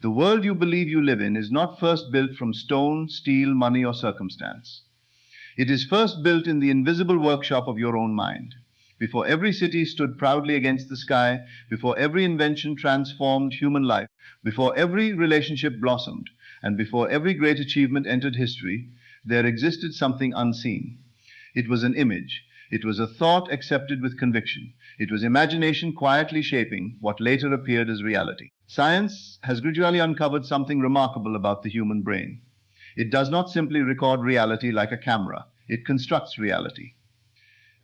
The world you believe you live in is not first built from stone, steel, money, or circumstance. It is first built in the invisible workshop of your own mind. Before every city stood proudly against the sky, before every invention transformed human life, before every relationship blossomed, and before every great achievement entered history, there existed something unseen. It was an image. It was a thought accepted with conviction. It was imagination quietly shaping what later appeared as reality. Science has gradually uncovered something remarkable about the human brain. It does not simply record reality like a camera. It constructs reality.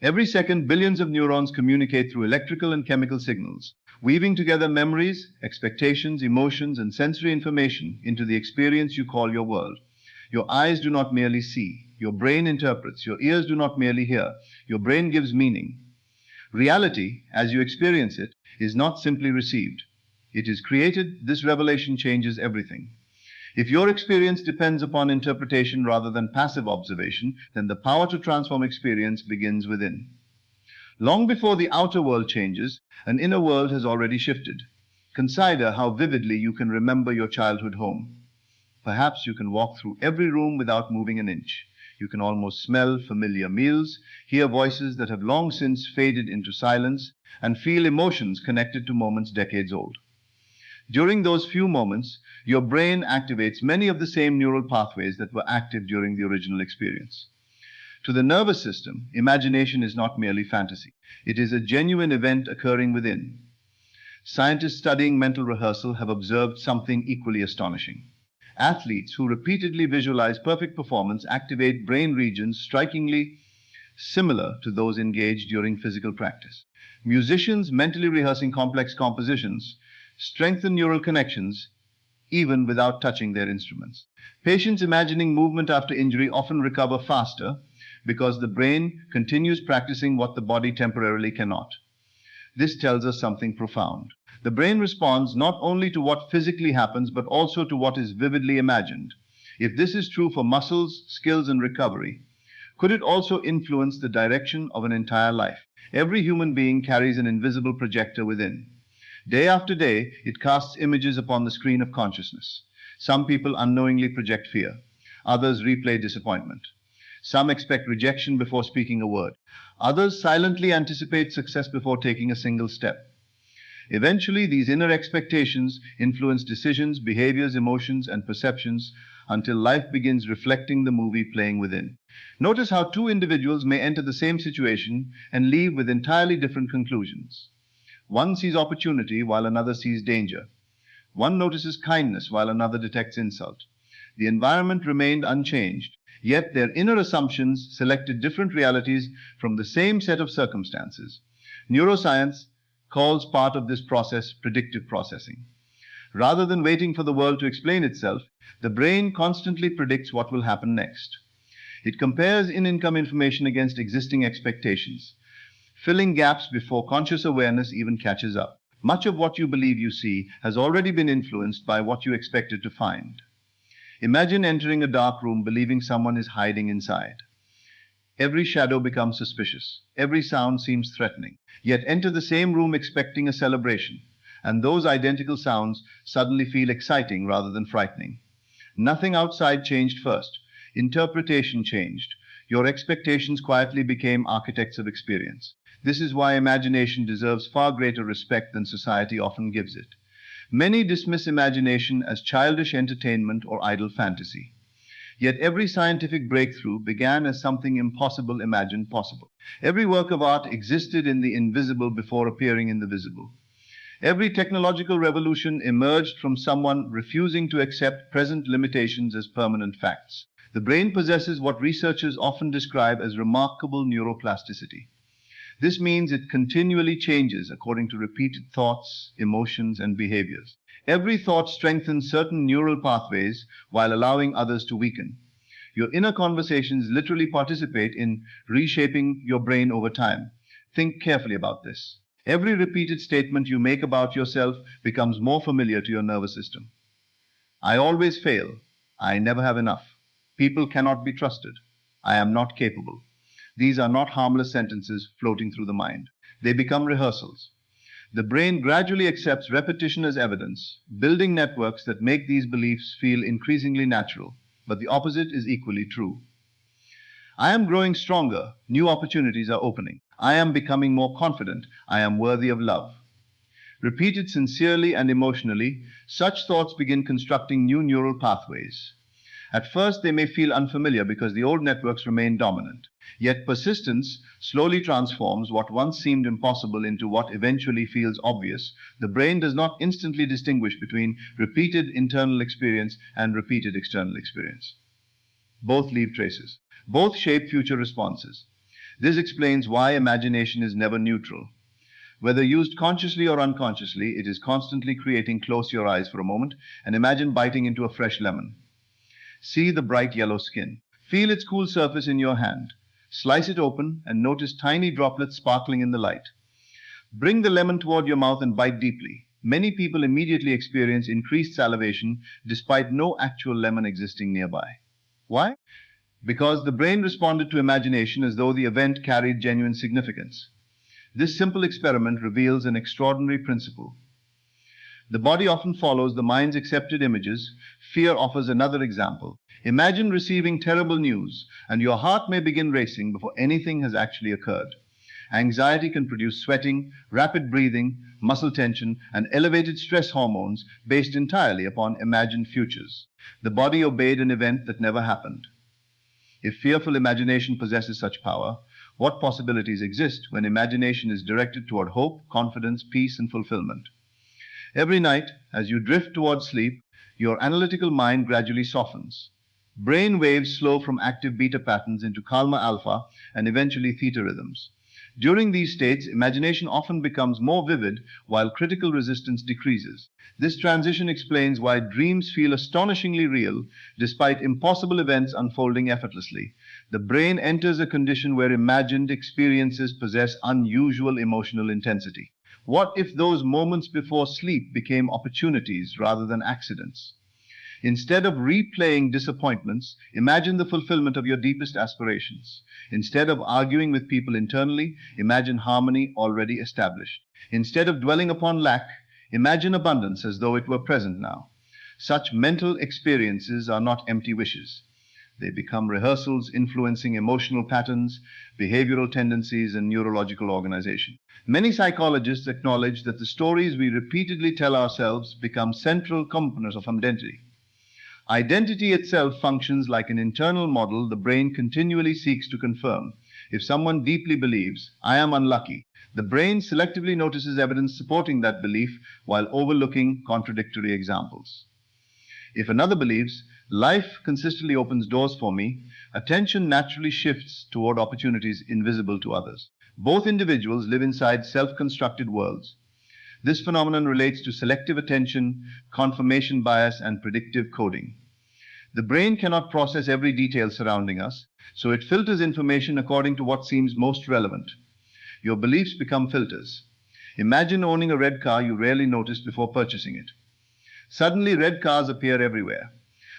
Every second, billions of neurons communicate through electrical and chemical signals, weaving together memories, expectations, emotions, and sensory information into the experience you call your world. Your eyes do not merely see. Your brain interprets. Your ears do not merely hear. Your brain gives meaning. Reality, as you experience it, is not simply received. It is created. This revelation changes everything. If your experience depends upon interpretation rather than passive observation, then the power to transform experience begins within. Long before the outer world changes, an inner world has already shifted. Consider how vividly you can remember your childhood home. Perhaps you can walk through every room without moving an inch. You can almost smell familiar meals, hear voices that have long since faded into silence, and feel emotions connected to moments decades old. During those few moments, your brain activates many of the same neural pathways that were active during the original experience. To the nervous system, imagination is not merely fantasy. It is a genuine event occurring within. Scientists studying mental rehearsal have observed something equally astonishing. Athletes who repeatedly visualize perfect performance activate brain regions strikingly similar to those engaged during physical practice. Musicians mentally rehearsing complex compositions strengthen neural connections even without touching their instruments. Patients imagining movement after injury often recover faster because the brain continues practicing what the body temporarily cannot. This tells us something profound. The brain responds not only to what physically happens, but also to what is vividly imagined. If this is true for muscles, skills, and recovery, could it also influence the direction of an entire life? Every human being carries an invisible projector within. Day after day, it casts images upon the screen of consciousness. Some people unknowingly project fear. Others replay disappointment. Some expect rejection before speaking a word. Others silently anticipate success before taking a single step. Eventually, these inner expectations influence decisions, behaviors, emotions, and perceptions until life begins reflecting the movie playing within. Notice how two individuals may enter the same situation and leave with entirely different conclusions. One sees opportunity while another sees danger. One notices kindness while another detects insult. The environment remained unchanged, yet their inner assumptions selected different realities from the same set of circumstances. Neuroscience calls part of this process predictive processing. Rather than waiting for the world to explain itself, the brain constantly predicts what will happen next. It compares in-income information against existing expectations, filling gaps before conscious awareness even catches up. Much of what you believe you see has already been influenced by what you expected to find. Imagine entering a dark room believing someone is hiding inside. Every shadow becomes suspicious. Every sound seems threatening. Yet enter the same room expecting a celebration, and those identical sounds suddenly feel exciting rather than frightening. Nothing outside changed first. Interpretation changed. Your expectations quietly became architects of experience. This is why imagination deserves far greater respect than society often gives it. Many dismiss imagination as childish entertainment or idle fantasy. Yet every scientific breakthrough began as something impossible imagined possible. Every work of art existed in the invisible before appearing in the visible. Every technological revolution emerged from someone refusing to accept present limitations as permanent facts. The brain possesses what researchers often describe as remarkable neuroplasticity. This means it continually changes according to repeated thoughts, emotions, and behaviors. Every thought strengthens certain neural pathways while allowing others to weaken. Your inner conversations literally participate in reshaping your brain over time. Think carefully about this. Every repeated statement you make about yourself becomes more familiar to your nervous system. I always fail. I never have enough. People cannot be trusted. I am not capable. These are not harmless sentences floating through the mind. They become rehearsals. The brain gradually accepts repetition as evidence, building networks that make these beliefs feel increasingly natural. But the opposite is equally true. I am growing stronger, new opportunities are opening. I am becoming more confident, I am worthy of love. Repeated sincerely and emotionally, such thoughts begin constructing new neural pathways. At first, they may feel unfamiliar because the old networks remain dominant. Yet persistence slowly transforms what once seemed impossible into what eventually feels obvious. The brain does not instantly distinguish between repeated internal experience and repeated external experience. Both leave traces. Both shape future responses. This explains why imagination is never neutral. Whether used consciously or unconsciously, it is constantly creating. Close your eyes for a moment and imagine biting into a fresh lemon. See the bright yellow skin. Feel its cool surface in your hand. Slice it open and notice tiny droplets sparkling in the light. Bring the lemon toward your mouth and bite deeply. Many people immediately experience increased salivation despite no actual lemon existing nearby. Why? Because the brain responded to imagination as though the event carried genuine significance. This simple experiment reveals an extraordinary principle. The body often follows the mind's accepted images. Fear offers another example. Imagine receiving terrible news, and your heart may begin racing before anything has actually occurred. Anxiety can produce sweating, rapid breathing, muscle tension, and elevated stress hormones based entirely upon imagined futures. The body obeyed an event that never happened. If fearful imagination possesses such power, what possibilities exist when imagination is directed toward hope, confidence, peace, and fulfillment? Every night, as you drift toward sleep, your analytical mind gradually softens. Brain waves slow from active beta patterns into calmer alpha and eventually theta rhythms. During these states, imagination often becomes more vivid while critical resistance decreases. This transition explains why dreams feel astonishingly real despite impossible events unfolding effortlessly. The brain enters a condition where imagined experiences possess unusual emotional intensity. What if those moments before sleep became opportunities rather than accidents? Instead of replaying disappointments, imagine the fulfillment of your deepest aspirations. Instead of arguing with people internally, imagine harmony already established. Instead of dwelling upon lack, imagine abundance as though it were present now. Such mental experiences are not empty wishes. They become rehearsals influencing emotional patterns, behavioral tendencies, and neurological organization. Many psychologists acknowledge that the stories we repeatedly tell ourselves become central components of identity. Identity itself functions like an internal model the brain continually seeks to confirm. If someone deeply believes, "I am unlucky," the brain selectively notices evidence supporting that belief while overlooking contradictory examples. If another believes, "Life consistently opens doors for me," attention naturally shifts toward opportunities invisible to others. Both individuals live inside self-constructed worlds. This phenomenon relates to selective attention, confirmation bias, and predictive coding. The brain cannot process every detail surrounding us, so it filters information according to what seems most relevant. Your beliefs become filters. Imagine owning a red car you rarely noticed before purchasing it. Suddenly, red cars appear everywhere.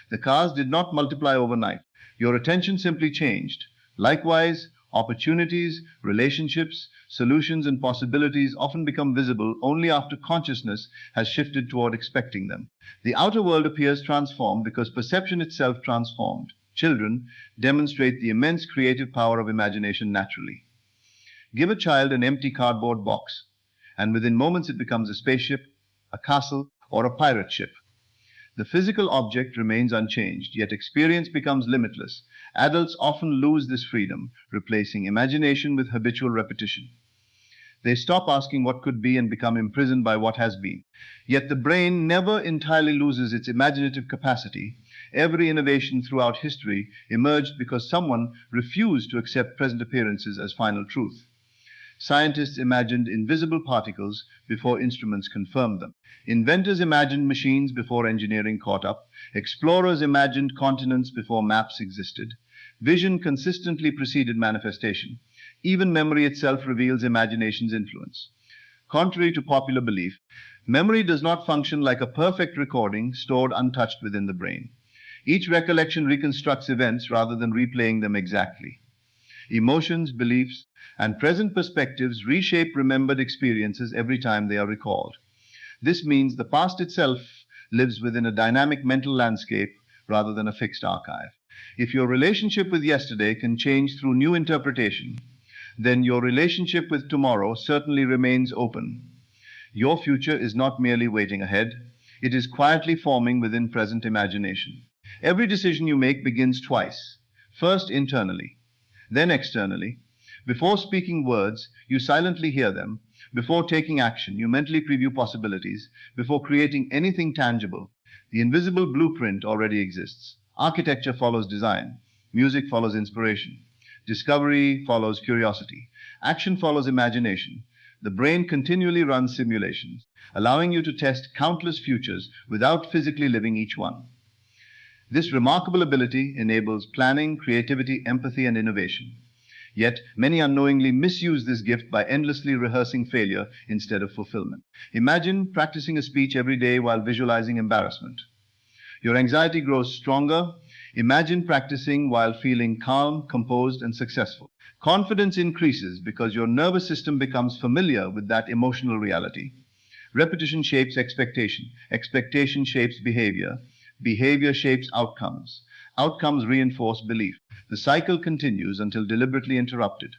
The cars did not multiply overnight. Your attention simply changed. Likewise, opportunities, relationships, solutions, and possibilities often become visible only after consciousness has shifted toward expecting them. The outer world appears transformed because perception itself transformed. Children demonstrate the immense creative power of imagination naturally. Give a child an empty cardboard box, and within moments it becomes a spaceship, a castle, or a pirate ship. The physical object remains unchanged, yet experience becomes limitless. Adults often lose this freedom, replacing imagination with habitual repetition. They stop asking what could be and become imprisoned by what has been. Yet the brain never entirely loses its imaginative capacity. Every innovation throughout history emerged because someone refused to accept present appearances as final truth. Scientists imagined invisible particles before instruments confirmed them. Inventors imagined machines before engineering caught up. Explorers imagined continents before maps existed. Vision consistently preceded manifestation. Even memory itself reveals imagination's influence. Contrary to popular belief, memory does not function like a perfect recording stored untouched within the brain. Each recollection reconstructs events rather than replaying them exactly. Emotions, beliefs, and present perspectives reshape remembered experiences every time they are recalled. This means the past itself lives within a dynamic mental landscape rather than a fixed archive. If your relationship with yesterday can change through new interpretation, then your relationship with tomorrow certainly remains open. Your future is not merely waiting ahead, it is quietly forming within present imagination. Every decision you make begins twice, first internally, then externally. Before speaking words, you silently hear them. Before taking action, you mentally preview possibilities. Before creating anything tangible, the invisible blueprint already exists. Architecture follows design. Music follows inspiration. Discovery follows curiosity. Action follows imagination. The brain continually runs simulations, allowing you to test countless futures without physically living each one. This remarkable ability enables planning, creativity, empathy, and innovation. Yet, many unknowingly misuse this gift by endlessly rehearsing failure instead of fulfillment. Imagine practicing a speech every day while visualizing embarrassment. Your anxiety grows stronger. Imagine practicing while feeling calm, composed, and successful. Confidence increases because your nervous system becomes familiar with that emotional reality. Repetition shapes expectation. Expectation shapes behavior. Behavior shapes outcomes. Outcomes reinforce belief. The cycle continues until deliberately interrupted.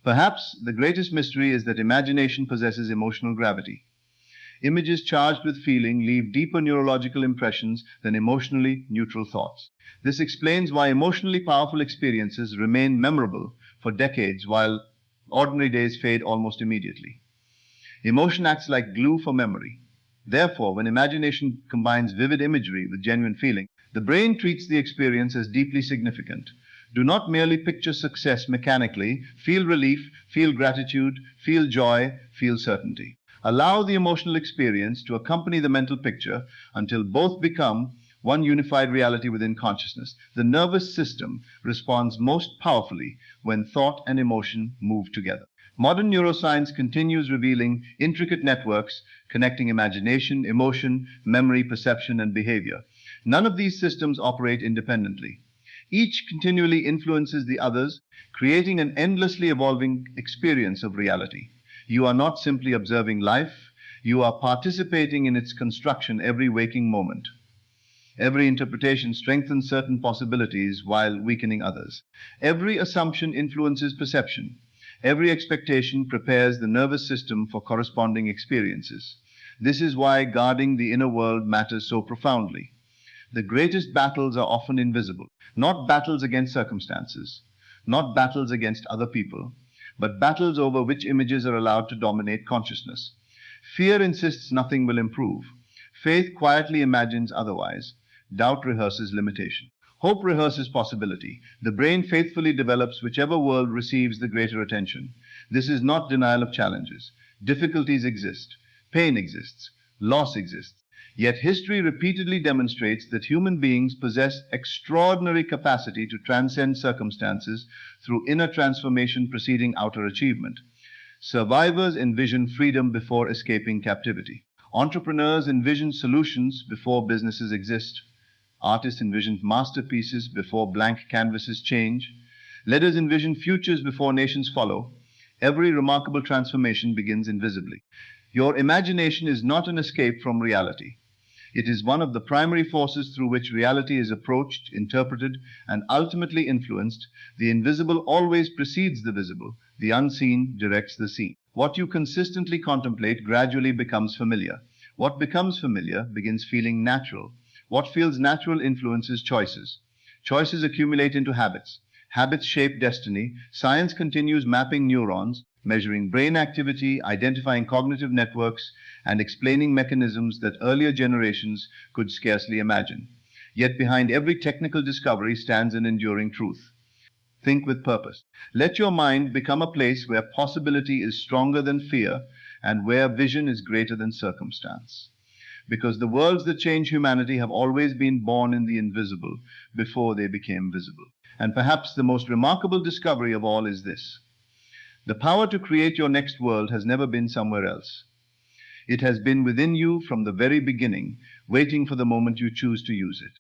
Perhaps the greatest mystery is that imagination possesses emotional gravity. Images charged with feeling leave deeper neurological impressions than emotionally neutral thoughts. This explains why emotionally powerful experiences remain memorable for decades while ordinary days fade almost immediately. Emotion acts like glue for memory. Therefore, when imagination combines vivid imagery with genuine feeling, the brain treats the experience as deeply significant. Do not merely picture success mechanically. Feel relief, feel gratitude, feel joy, feel certainty. Allow the emotional experience to accompany the mental picture until both become one unified reality within consciousness. The nervous system responds most powerfully when thought and emotion move together. Modern neuroscience continues revealing intricate networks connecting imagination, emotion, memory, perception, and behavior. None of these systems operate independently. Each continually influences the others, creating an endlessly evolving experience of reality. You are not simply observing life, you are participating in its construction every waking moment. Every interpretation strengthens certain possibilities while weakening others. Every assumption influences perception. Every expectation prepares the nervous system for corresponding experiences. This is why guarding the inner world matters so profoundly. The greatest battles are often invisible, not battles against circumstances, not battles against other people, but battles over which images are allowed to dominate consciousness. Fear insists nothing will improve. Faith quietly imagines otherwise. Doubt rehearses limitation. Hope rehearses possibility. The brain faithfully develops whichever world receives the greater attention. This is not denial of challenges. Difficulties exist. Pain exists. Loss exists. Yet history repeatedly demonstrates that human beings possess extraordinary capacity to transcend circumstances through inner transformation preceding outer achievement. Survivors envision freedom before escaping captivity. Entrepreneurs envision solutions before businesses exist. Artists envision masterpieces before blank canvases change. Leaders envision futures before nations follow. Every remarkable transformation begins invisibly. Your imagination is not an escape from reality. It is one of the primary forces through which reality is approached, interpreted, and ultimately influenced. The invisible always precedes the visible. The unseen directs the seen. What you consistently contemplate gradually becomes familiar. What becomes familiar begins feeling natural. What feels natural influences choices. Choices accumulate into habits. Habits shape destiny. Science continues mapping neurons, measuring brain activity, identifying cognitive networks, and explaining mechanisms that earlier generations could scarcely imagine. Yet behind every technical discovery stands an enduring truth. Think with purpose. Let your mind become a place where possibility is stronger than fear and where vision is greater than circumstance. Because the worlds that change humanity have always been born in the invisible before they became visible. And perhaps the most remarkable discovery of all is this: the power to create your next world has never been somewhere else. It has been within you from the very beginning, waiting for the moment you choose to use it.